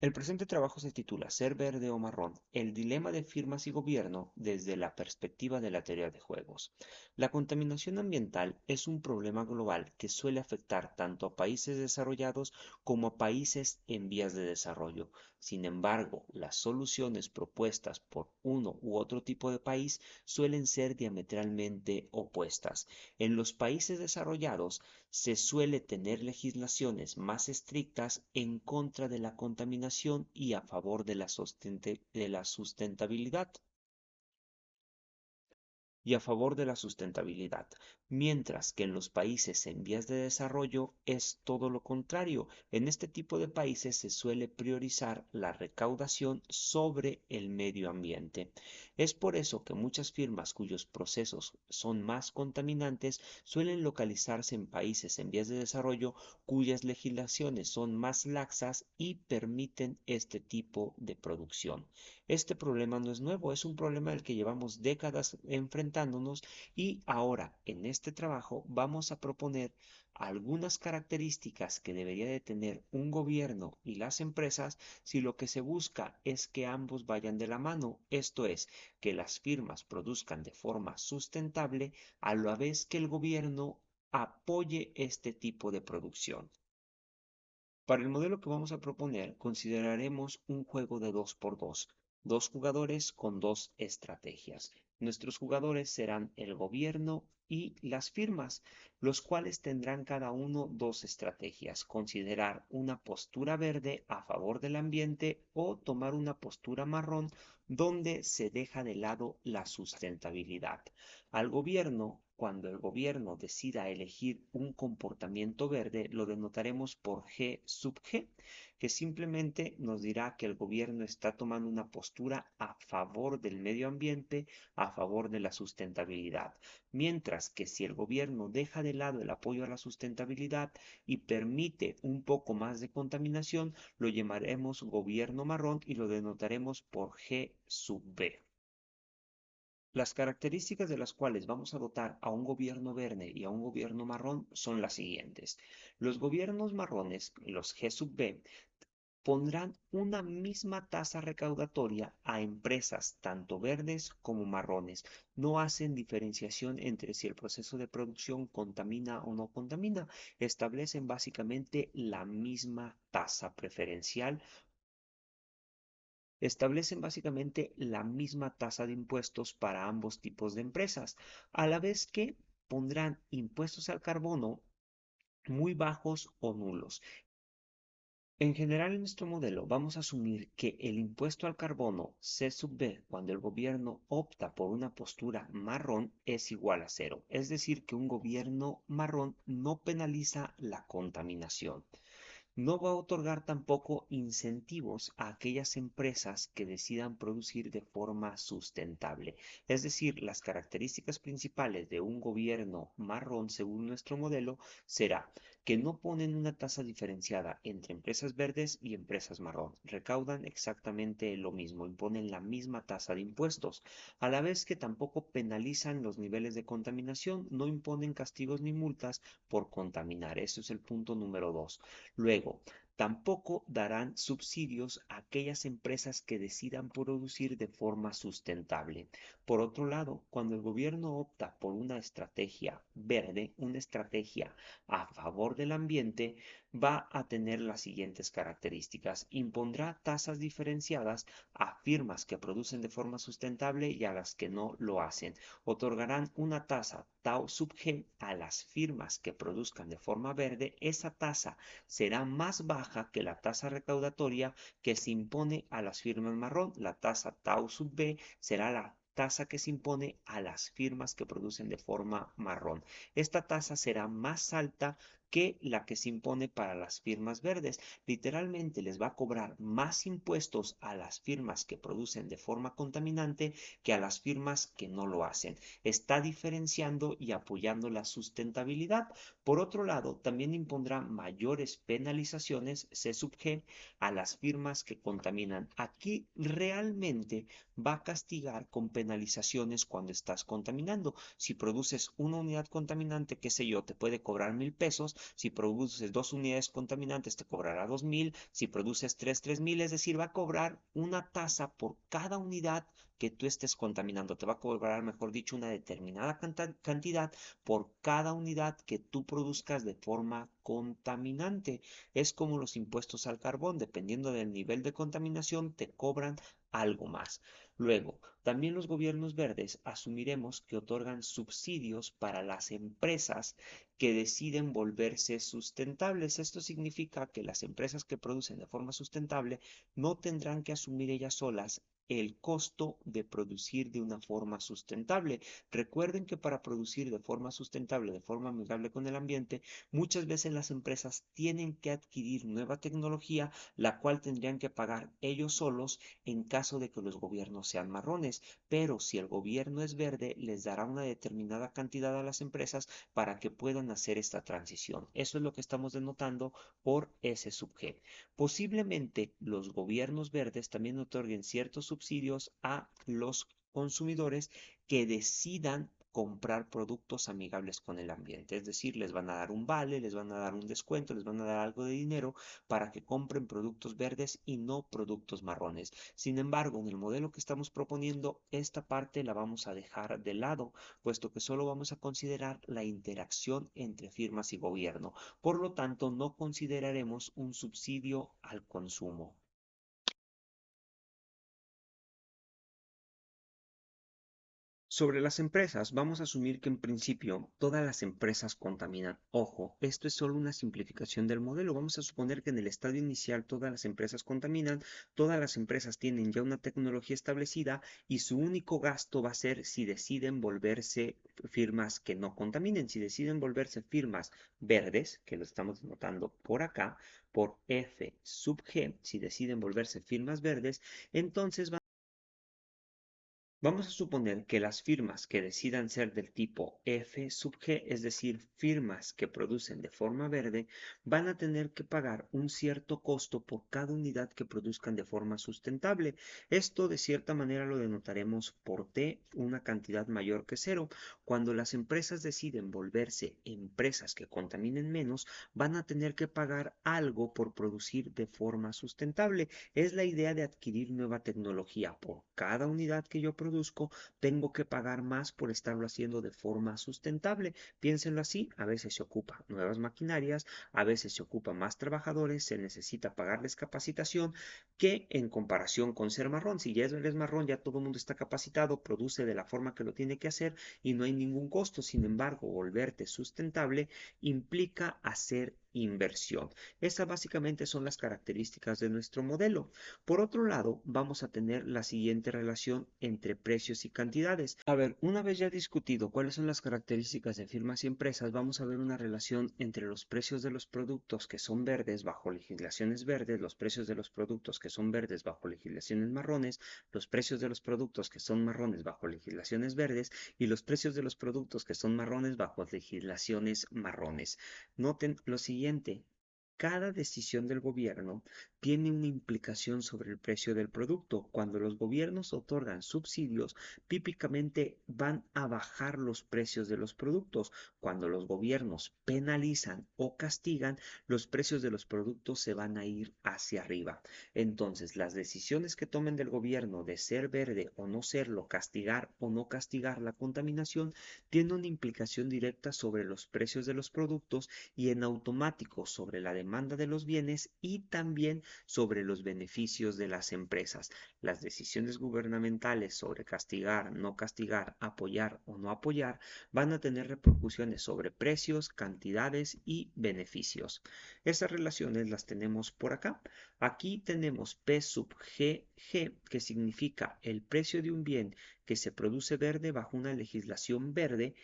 El presente trabajo se titula Ser verde o marrón, el dilema de firmas y gobierno desde la perspectiva de la teoría de juegos. La contaminación ambiental es un problema global que suele afectar tanto a países desarrollados como a países en vías de desarrollo. Sin embargo, las soluciones propuestas por uno u otro tipo de país suelen ser diametralmente opuestas. En los países desarrollados, se suele tener legislaciones más estrictas en contra de la contaminación y a favor de la sustentabilidad mientras que en los países en vías de desarrollo es todo lo contrario. En este tipo de países se suele priorizar la recaudación sobre el medio ambiente. Es por eso que muchas firmas cuyos procesos son más contaminantes suelen localizarse en países en vías de desarrollo cuyas legislaciones son más laxas y permiten este tipo de producción. Este problema no es nuevo, es un problema del que llevamos décadas enfrentándonos y ahora en este trabajo vamos a proponer algunas características que debería de tener un gobierno y las empresas si lo que se busca es que ambos vayan de la mano, esto es, que las firmas produzcan de forma sustentable a la vez que el gobierno apoye este tipo de producción. Para el modelo que vamos a proponer, consideraremos un juego de 2x2, dos jugadores con dos estrategias. Nuestros jugadores serán el gobierno y las firmas, los cuales tendrán cada uno dos estrategias, considerar una postura verde a favor del ambiente o tomar una postura marrón donde se deja de lado la sustentabilidad. Al gobierno, cuando el gobierno decida elegir un comportamiento verde, lo denotaremos por G sub G, que simplemente nos dirá que el gobierno está tomando una postura a favor del medio ambiente, a favor de la sustentabilidad. Mientras que si el gobierno deja de lado el apoyo a la sustentabilidad y permite un poco más de contaminación, lo llamaremos gobierno marrón y lo denotaremos por G sub B. Las características de las cuales vamos a dotar a un gobierno verde y a un gobierno marrón son las siguientes. Los gobiernos marrones, los G sub B, pondrán una misma tasa recaudatoria a empresas tanto verdes como marrones. No hacen diferenciación entre si el proceso de producción contamina o no contamina. Establecen básicamente la misma tasa preferencial, establecen básicamente la misma tasa de impuestos para ambos tipos de empresas, a la vez que pondrán impuestos al carbono muy bajos o nulos. En general, en nuestro modelo vamos a asumir que el impuesto al carbono C sub B, cuando el gobierno opta por una postura marrón, es igual a cero. Es decir, que un gobierno marrón no penaliza la contaminación. No va a otorgar tampoco incentivos a aquellas empresas que decidan producir de forma sustentable. Es decir, las características principales de un gobierno marrón, según nuestro modelo, será que no ponen una tasa diferenciada entre empresas verdes y empresas marrón. Recaudan exactamente lo mismo, imponen la misma tasa de impuestos, a la vez que tampoco penalizan los niveles de contaminación, no imponen castigos ni multas por contaminar. Eso es el punto número 2. Luego, tampoco darán subsidios a aquellas empresas que decidan producir de forma sustentable. Por otro lado, cuando el gobierno opta por una estrategia verde, una estrategia a favor del ambiente, va a tener las siguientes características. Impondrá tasas diferenciadas a firmas que producen de forma sustentable y a las que no lo hacen. Otorgarán una tasa Tau sub G a las firmas que produzcan de forma verde. Esa tasa será más baja que la tasa recaudatoria que se impone a las firmas marrón. La tasa Tau sub B será la tasa que se impone a las firmas que producen de forma marrón. Esta tasa será más alta que la que se impone para las firmas verdes. Literalmente les va a cobrar más impuestos a las firmas que producen de forma contaminante que a las firmas que no lo hacen. Está diferenciando y apoyando la sustentabilidad. Por otro lado, también impondrá mayores penalizaciones, C sub G, a las firmas que contaminan. Aquí realmente va a castigar con penalizaciones cuando estás contaminando. Si produces una unidad contaminante, qué sé yo, te puede cobrar 1,000 pesos, Si produces 2 unidades contaminantes, te cobrará 2.000. Si produces 3.000, es decir, va a cobrar una tasa por cada unidad que tú estés contaminando. Te va a cobrar, mejor dicho, una determinada cantidad por cada unidad que tú produzcas de forma contaminante. Es como los impuestos al carbón, dependiendo del nivel de contaminación, te cobran algo más. Luego, también los gobiernos verdes asumiremos que otorgan subsidios para las empresas que deciden volverse sustentables. Esto significa que las empresas que producen de forma sustentable no tendrán que asumir ellas solas el costo de producir de una forma sustentable. Recuerden que para producir de forma sustentable, de forma amigable con el ambiente, muchas veces las empresas tienen que adquirir nueva tecnología, la cual tendrían que pagar ellos solos en caso de que los gobiernos sean marrones. Pero si el gobierno es verde, les dará una determinada cantidad a las empresas para que puedan hacer esta transición. Eso es lo que estamos denotando por ese subg. Posiblemente los gobiernos verdes también otorguen ciertos subsidios a los consumidores que decidan comprar productos amigables con el ambiente. Es decir, les van a dar un vale, les van a dar un descuento, les van a dar algo de dinero para que compren productos verdes y no productos marrones. Sin embargo, en el modelo que estamos proponiendo, esta parte la vamos a dejar de lado, puesto que solo vamos a considerar la interacción entre firmas y gobierno. Por lo tanto, no consideraremos un subsidio al consumo. Sobre las empresas, vamos a asumir que en principio todas las empresas contaminan. Ojo, esto es solo una simplificación del modelo. Vamos a suponer que en el estadio inicial todas las empresas contaminan, todas las empresas tienen ya una tecnología establecida y su único gasto va a ser si deciden volverse firmas que no contaminen, si deciden volverse firmas verdes, que lo estamos notando por acá, por F sub G, si deciden volverse firmas verdes, entonces vamos a suponer que las firmas que decidan ser del tipo F sub G, es decir, firmas que producen de forma verde, van a tener que pagar un cierto costo por cada unidad que produzcan de forma sustentable. Esto de cierta manera lo denotaremos por T, una cantidad mayor que cero. Cuando las empresas deciden volverse empresas que contaminen menos, van a tener que pagar algo por producir de forma sustentable. Es la idea de adquirir nueva tecnología. Por cada unidad que yo produzco, tengo que pagar más por estarlo haciendo de forma sustentable. Piénsenlo así, a veces se ocupa nuevas maquinarias, a veces se ocupa más trabajadores, se necesita pagarles capacitación, que en comparación con ser marrón, si ya eres marrón, ya todo el mundo está capacitado, produce de la forma que lo tiene que hacer y no hay ningún costo. Sin embargo, volverte sustentable implica hacer inversión. Esas básicamente son las características de nuestro modelo. Por otro lado, vamos a tener la siguiente relación entre precios y cantidades. A ver, una vez ya discutido cuáles son las características de firmas y empresas, vamos a ver una relación entre los precios de los productos que son verdes bajo legislaciones verdes, los precios de los productos que son verdes bajo legislaciones marrones, los precios de los productos que son marrones bajo legislaciones verdes y los precios de los productos que son marrones bajo legislaciones marrones. Noten lo siguiente. Cada decisión del gobierno tiene una implicación sobre el precio del producto. Cuando los gobiernos otorgan subsidios, típicamente van a bajar los precios de los productos. Cuando los gobiernos penalizan o castigan, los precios de los productos se van a ir hacia arriba. Entonces, las decisiones que tomen del gobierno de ser verde o no serlo, castigar o no castigar la contaminación, tienen una implicación directa sobre los precios de los productos y en automático sobre la demanda de los bienes y también sobre los beneficios de las empresas. Las decisiones gubernamentales sobre castigar, no castigar, apoyar o no apoyar van a tener repercusiones sobre precios, cantidades y beneficios. Esas relaciones las tenemos por acá. Aquí tenemos P sub G, que significa el precio de un bien que se produce verde bajo una legislación verde,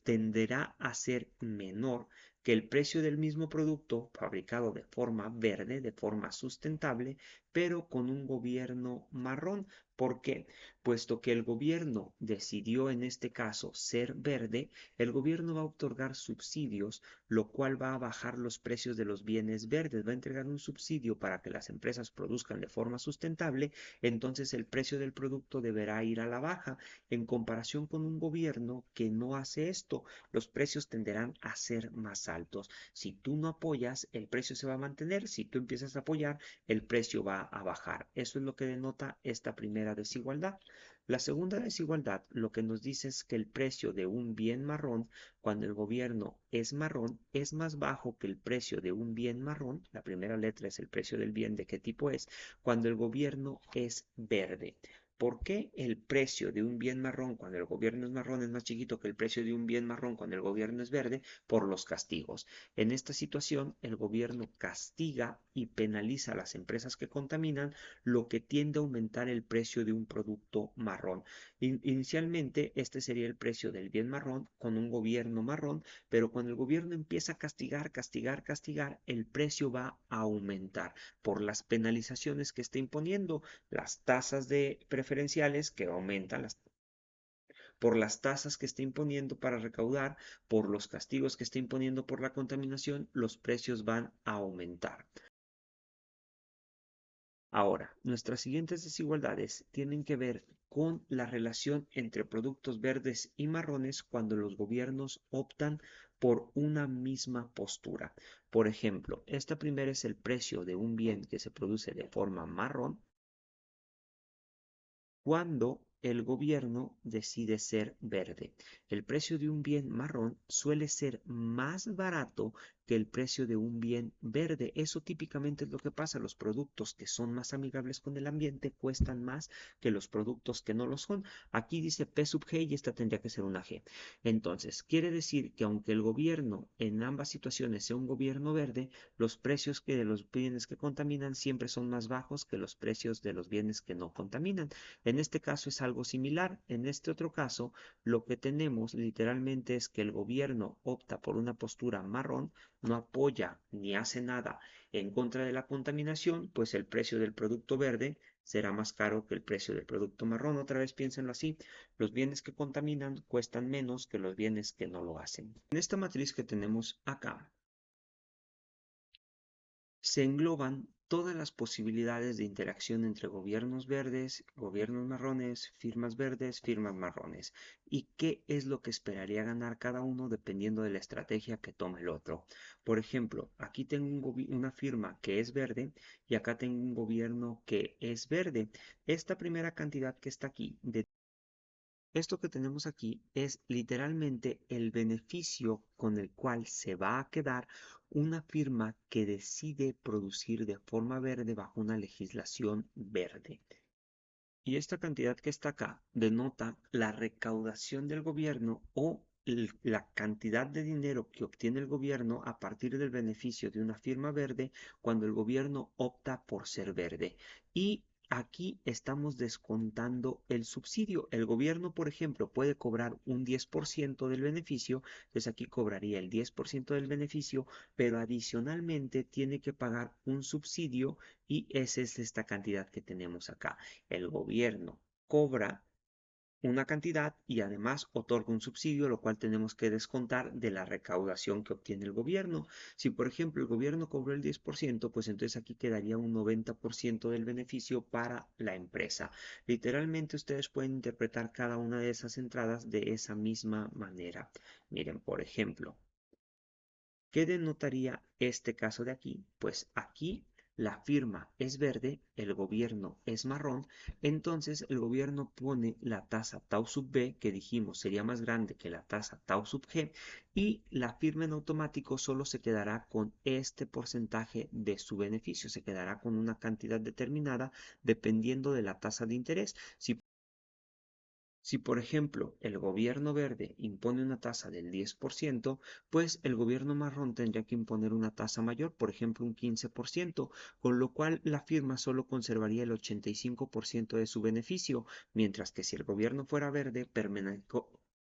tenderá a ser menor que el precio del mismo producto fabricado de forma verde, de forma sustentable, pero con un gobierno marrón. ¿Por qué? Puesto que el gobierno decidió en este caso ser verde, el gobierno va a otorgar subsidios, lo cual va a bajar los precios de los bienes verdes, va a entregar un subsidio para que las empresas produzcan de forma sustentable, entonces el precio del producto deberá ir a la baja. En comparación con un gobierno que no hace esto, los precios tenderán a ser más altos. altos. Si tú no apoyas, el precio se va a mantener. Si tú empiezas a apoyar, el precio va a bajar. Eso es lo que denota esta primera desigualdad. La segunda desigualdad lo que nos dice es que el precio de un bien marrón, cuando el gobierno es marrón, es más bajo que el precio de un bien marrón. La primera letra es el precio del bien, de qué tipo es, cuando el gobierno es verde. ¿Por qué el precio de un bien marrón cuando el gobierno es marrón es más chiquito que el precio de un bien marrón cuando el gobierno es verde? Por los castigos. En esta situación, el gobierno castiga y penaliza a las empresas que contaminan, lo que tiende a aumentar el precio de un producto marrón. Inicialmente, este sería el precio del bien marrón con un gobierno marrón, pero cuando el gobierno empieza a castigar, castigar, castigar, el precio va a aumentar por las penalizaciones que está imponiendo, las tasas de preferenciales que aumentan, por las tasas que está imponiendo para recaudar, por los castigos que está imponiendo por la contaminación, los precios van a aumentar. Ahora, nuestras siguientes desigualdades tienen que ver con la relación entre productos verdes y marrones cuando los gobiernos optan por una misma postura. Por ejemplo, esta primera es el precio de un bien que se produce de forma marrón cuando el gobierno decide ser verde. El precio de un bien marrón suele ser más barato que el precio de un bien verde. Eso típicamente es lo que pasa. Los productos que son más amigables con el ambiente cuestan más que los productos que no lo son. Aquí dice P sub G y esta tendría que ser una G. Entonces, quiere decir que aunque el gobierno en ambas situaciones sea un gobierno verde, los precios de los bienes que contaminan siempre son más bajos que los precios de los bienes que no contaminan. En este caso es algo similar. En este otro caso, lo que tenemos literalmente es que el gobierno opta por una postura marrón, no apoya ni hace nada en contra de la contaminación, pues el precio del producto verde será más caro que el precio del producto marrón. Otra vez piénsenlo así, los bienes que contaminan cuestan menos que los bienes que no lo hacen. En esta matriz que tenemos acá, se engloban todas las posibilidades de interacción entre gobiernos verdes, gobiernos marrones, firmas verdes, firmas marrones, y qué es lo que esperaría ganar cada uno dependiendo de la estrategia que tome el otro. Por ejemplo, aquí tengo una firma que es verde y acá tengo un gobierno que es verde. Esta primera cantidad que está aquí de esto que tenemos aquí es literalmente el beneficio con el cual se va a quedar una firma que decide producir de forma verde bajo una legislación verde. Y esta cantidad que está acá denota la recaudación del gobierno o la cantidad de dinero que obtiene el gobierno a partir del beneficio de una firma verde cuando el gobierno opta por ser verde. Y aquí estamos descontando el subsidio. El gobierno, por ejemplo, puede cobrar un 10% del beneficio, entonces aquí cobraría el 10% del beneficio, pero adicionalmente tiene que pagar un subsidio y esa es esta cantidad que tenemos acá. El gobierno cobra una cantidad y además otorga un subsidio, lo cual tenemos que descontar de la recaudación que obtiene el gobierno. Si, por ejemplo, el gobierno cobró el 10%, pues entonces aquí quedaría un 90% del beneficio para la empresa. Literalmente ustedes pueden interpretar cada una de esas entradas de esa misma manera. Miren, por ejemplo, ¿qué denotaría este caso de aquí? Pues aquí la firma es verde, el gobierno es marrón, entonces el gobierno pone la tasa tau sub b, que dijimos sería más grande que la tasa tau sub g, y la firma en automático solo se quedará con este porcentaje de su beneficio, se quedará con una cantidad determinada dependiendo de la tasa de interés. Si, por ejemplo, el gobierno verde impone una tasa del 10%, pues el gobierno marrón tendría que imponer una tasa mayor, por ejemplo, un 15%, con lo cual la firma solo conservaría el 85% de su beneficio, mientras que si el gobierno fuera verde,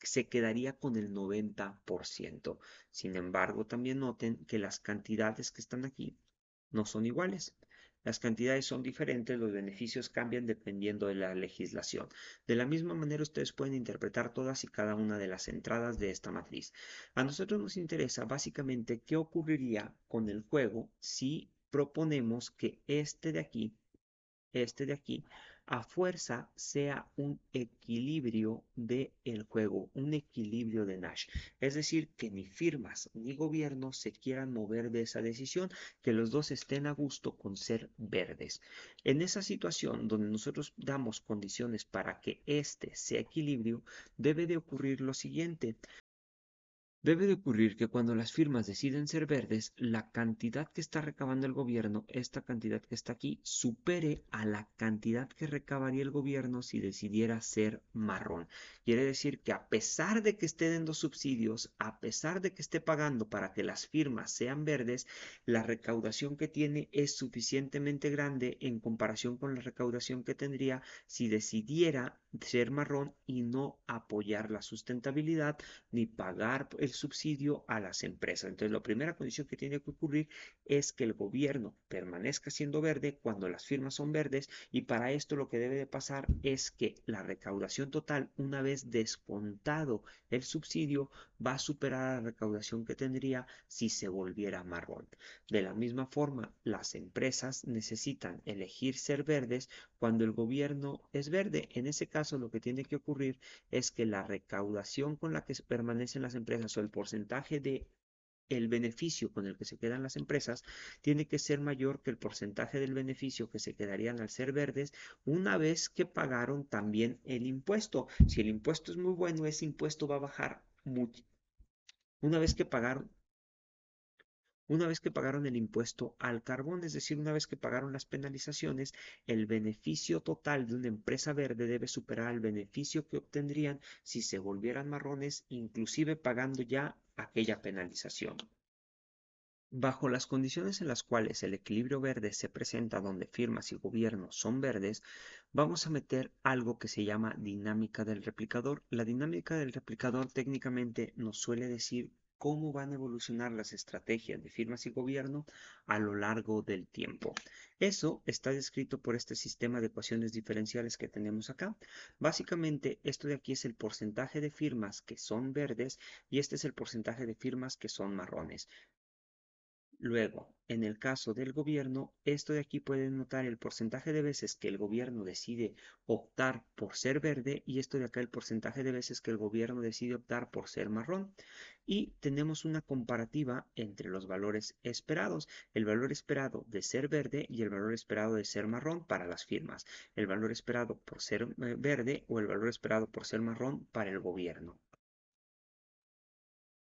se quedaría con el 90%. Sin embargo, también noten que las cantidades que están aquí no son iguales. Las cantidades son diferentes, los beneficios cambian dependiendo de la legislación. De la misma manera, ustedes pueden interpretar todas y cada una de las entradas de esta matriz. A nosotros nos interesa básicamente qué ocurriría con el juego si proponemos que este de aquí este de aquí, a fuerza sea un equilibrio de el juego, un equilibrio de Nash. Es decir, que ni firmas ni gobierno se quieran mover de esa decisión, que los dos estén a gusto con ser verdes. En esa situación donde nosotros damos condiciones para que este sea equilibrio, debe de ocurrir lo siguiente. Debe de ocurrir que cuando las firmas deciden ser verdes, la cantidad que está recabando el gobierno, esta cantidad que está aquí, supere a la cantidad que recabaría el gobierno si decidiera ser marrón. Quiere decir que a pesar de que esté dando subsidios, a pesar de que esté pagando para que las firmas sean verdes, la recaudación que tiene es suficientemente grande en comparación con la recaudación que tendría si decidiera ser marrón y no apoyar la sustentabilidad ni pagar el subsidio a las empresas. Entonces, la primera condición que tiene que ocurrir es que el gobierno permanezca siendo verde cuando las firmas son verdes, y para esto lo que debe de pasar es que la recaudación total, una vez descontado el subsidio, va a superar la recaudación que tendría si se volviera marrón. De la misma forma, las empresas necesitan elegir ser verdes cuando el gobierno es verde. En ese caso, lo que tiene que ocurrir es que la recaudación con la que permanecen las empresas o el porcentaje de el beneficio con el que se quedan las empresas tiene que ser mayor que el porcentaje del beneficio que se quedarían al ser verdes una vez que pagaron también el impuesto. Si el impuesto es muy bueno, ese impuesto va a bajar mucho. Una vez que pagaron, una vez que pagaron el impuesto al carbón, es decir, una vez que pagaron las penalizaciones, el beneficio total de una empresa verde debe superar el beneficio que obtendrían si se volvieran marrones, inclusive pagando ya aquella penalización. Bajo las condiciones en las cuales el equilibrio verde se presenta donde firmas y gobiernos son verdes, vamos a meter algo que se llama dinámica del replicador. La dinámica del replicador técnicamente nos suele decir cómo van a evolucionar las estrategias de firmas y gobierno a lo largo del tiempo. Eso está descrito por este sistema de ecuaciones diferenciales que tenemos acá. Básicamente, esto de aquí es el porcentaje de firmas que son verdes y este es el porcentaje de firmas que son marrones. Luego, en el caso del gobierno, esto de aquí pueden notar el porcentaje de veces que el gobierno decide optar por ser verde y esto de acá el porcentaje de veces que el gobierno decide optar por ser marrón. Y tenemos una comparativa entre los valores esperados, el valor esperado de ser verde y el valor esperado de ser marrón para las firmas, el valor esperado por ser verde o el valor esperado por ser marrón para el gobierno.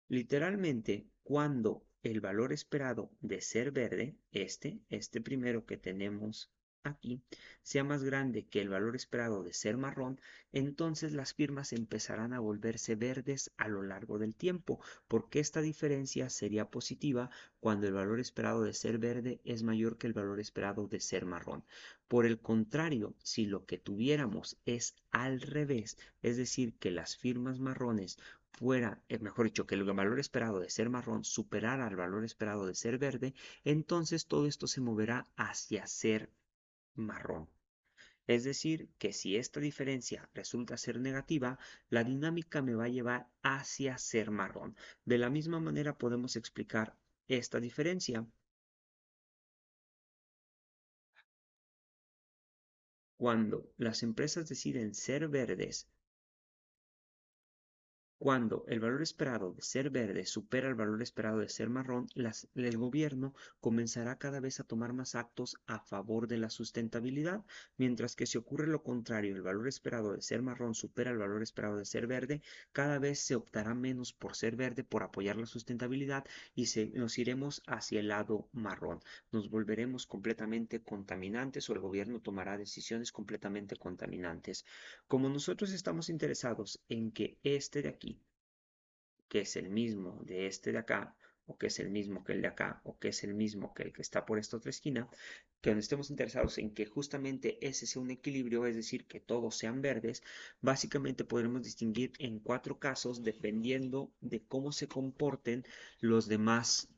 Literalmente, cuando el valor esperado de ser verde, este primero que tenemos aquí, sea más grande que el valor esperado de ser marrón, entonces las firmas empezarán a volverse verdes a lo largo del tiempo, porque esta diferencia sería positiva cuando el valor esperado de ser verde es mayor que el valor esperado de ser marrón. Por el contrario, si lo que tuviéramos es al revés, es decir, que las firmas marrones fuera, mejor dicho, que el valor esperado de ser marrón superara al valor esperado de ser verde, entonces todo esto se moverá hacia ser marrón. Es decir, que si esta diferencia resulta ser negativa, la dinámica me va a llevar hacia ser marrón. De la misma manera podemos explicar esta diferencia. Cuando las empresas deciden ser verdes, cuando el valor esperado de ser verde supera el valor esperado de ser marrón, el gobierno comenzará cada vez a tomar más actos a favor de la sustentabilidad, mientras que si ocurre lo contrario, el valor esperado de ser marrón supera el valor esperado de ser verde, cada vez se optará menos por ser verde, por apoyar la sustentabilidad y nos iremos hacia el lado marrón. Nos volveremos completamente contaminantes o el gobierno tomará decisiones completamente contaminantes. Como nosotros estamos interesados en que este de aquí, que es el mismo de este de acá, o que es el mismo que el de acá, o que es el mismo que el que está por esta otra esquina, que donde estemos interesados en que justamente ese sea un equilibrio, es decir, que todos sean verdes, básicamente podremos distinguir en 4 casos dependiendo de cómo se comporten los demás